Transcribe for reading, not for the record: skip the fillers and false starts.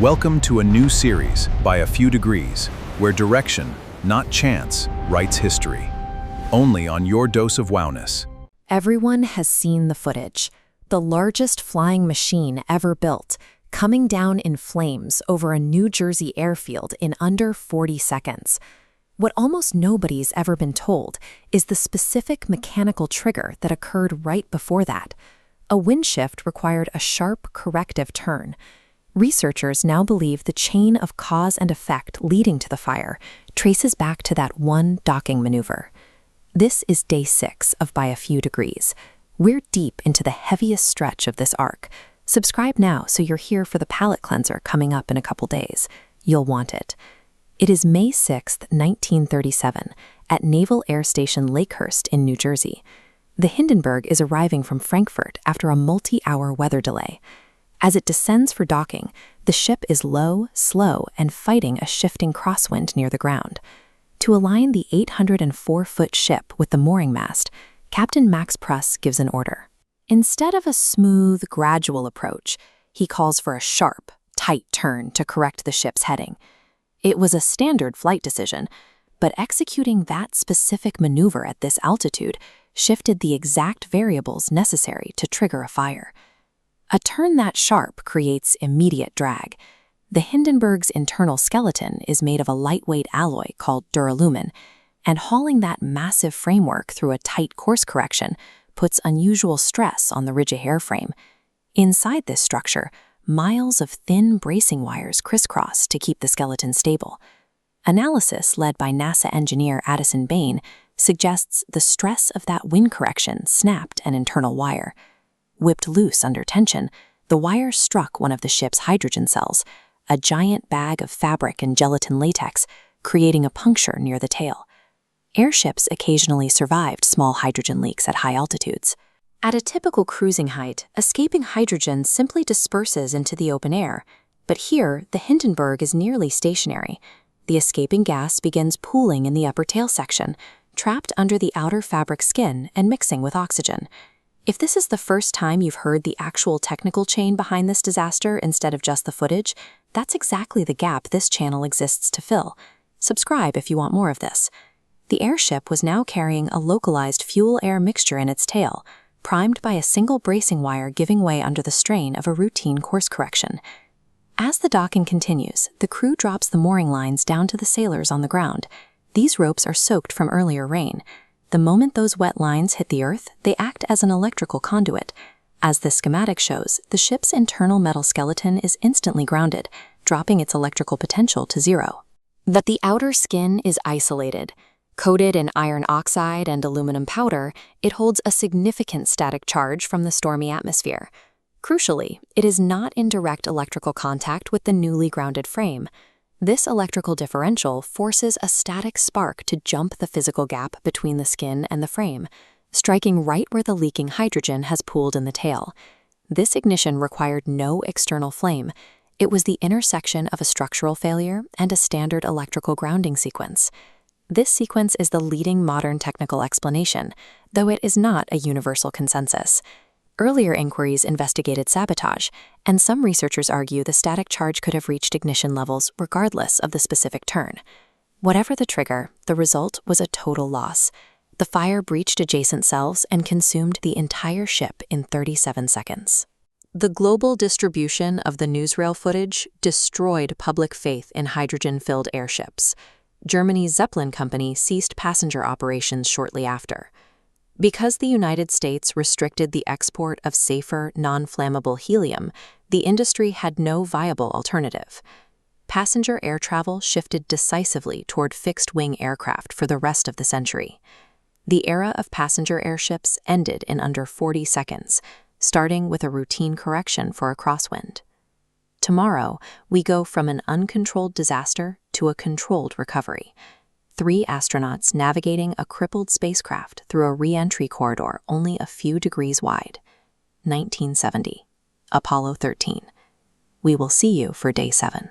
Welcome to a new series, By a Few Degrees, where direction, not chance, writes history. Only on your dose of Wowness. Everyone has seen the footage. The largest flying machine ever built, coming down in flames over a New Jersey airfield in under 40 seconds. What almost nobody's ever been told is the specific mechanical trigger that occurred right before that. A wind shift required a sharp corrective turn. Researchers now believe the chain of cause and effect leading to the fire traces back to that one docking maneuver. This is day 6 of By a Few Degrees. We're deep into the heaviest stretch of this arc. Subscribe now so you're here for the palate cleanser coming up in a couple days. You'll want it. It is May 6, 1937, at Naval Air Station Lakehurst in New Jersey. The Hindenburg is arriving from Frankfurt after a multi-hour weather delay. As it descends for docking, the ship is low, slow, and fighting a shifting crosswind near the ground. To align the 804-foot ship with the mooring mast, Captain Max Pruss gives an order. Instead of a smooth, gradual approach, he calls for a sharp, tight turn to correct the ship's heading. It was a standard flight decision, but executing that specific maneuver at this altitude shifted the exact variables necessary to trigger a fire. A turn that sharp creates immediate drag. The Hindenburg's internal skeleton is made of a lightweight alloy called duralumin, and hauling that massive framework through a tight course correction puts unusual stress on the rigid airframe. Inside this structure, miles of thin bracing wires crisscross to keep the skeleton stable. Analysis led by NASA engineer Addison Bain suggests the stress of that wind correction snapped an internal wire. Whipped loose under tension, the wire struck one of the ship's hydrogen cells, a giant bag of fabric and gelatin latex, creating a puncture near the tail. Airships occasionally survived small hydrogen leaks at high altitudes. At a typical cruising height, escaping hydrogen simply disperses into the open air, but here the Hindenburg is nearly stationary. The escaping gas begins pooling in the upper tail section, trapped under the outer fabric skin and mixing with oxygen. If this is the first time you've heard the actual technical chain behind this disaster instead of just the footage, that's exactly the gap this channel exists to fill. Subscribe if you want more of this. The airship was now carrying a localized fuel-air mixture in its tail, primed by a single bracing wire giving way under the strain of a routine course correction. As the docking continues, the crew drops the mooring lines down to the sailors on the ground. These ropes are soaked from earlier rain. The moment those wet lines hit the earth, they act as an electrical conduit. As the schematic shows, the ship's internal metal skeleton is instantly grounded, dropping its electrical potential to 0. But the outer skin is isolated. Coated in iron oxide and aluminum powder, it holds a significant static charge from the stormy atmosphere. Crucially, it is not in direct electrical contact with the newly grounded frame. This electrical differential forces a static spark to jump the physical gap between the skin and the frame, striking right where the leaking hydrogen has pooled in the tail. This ignition required no external flame. It was the intersection of a structural failure and a standard electrical grounding sequence. This sequence is the leading modern technical explanation, though it is not a universal consensus. Earlier inquiries investigated sabotage, and some researchers argue the static charge could have reached ignition levels regardless of the specific turn. Whatever the trigger, the result was a total loss. The fire breached adjacent cells and consumed the entire ship in 37 seconds. The global distribution of the newsreel footage destroyed public faith in hydrogen-filled airships. Germany's Zeppelin company ceased passenger operations shortly after. Because the United States restricted the export of safer, non-flammable helium, the industry had no viable alternative. Passenger air travel shifted decisively toward fixed-wing aircraft for the rest of the century. The era of passenger airships ended in under 40 seconds, starting with a routine correction for a crosswind. Tomorrow, we go from an uncontrolled disaster to a controlled recovery. 3 astronauts navigating a crippled spacecraft through a re-entry corridor only a few degrees wide. 1970. Apollo 13. We will see you for Day 7.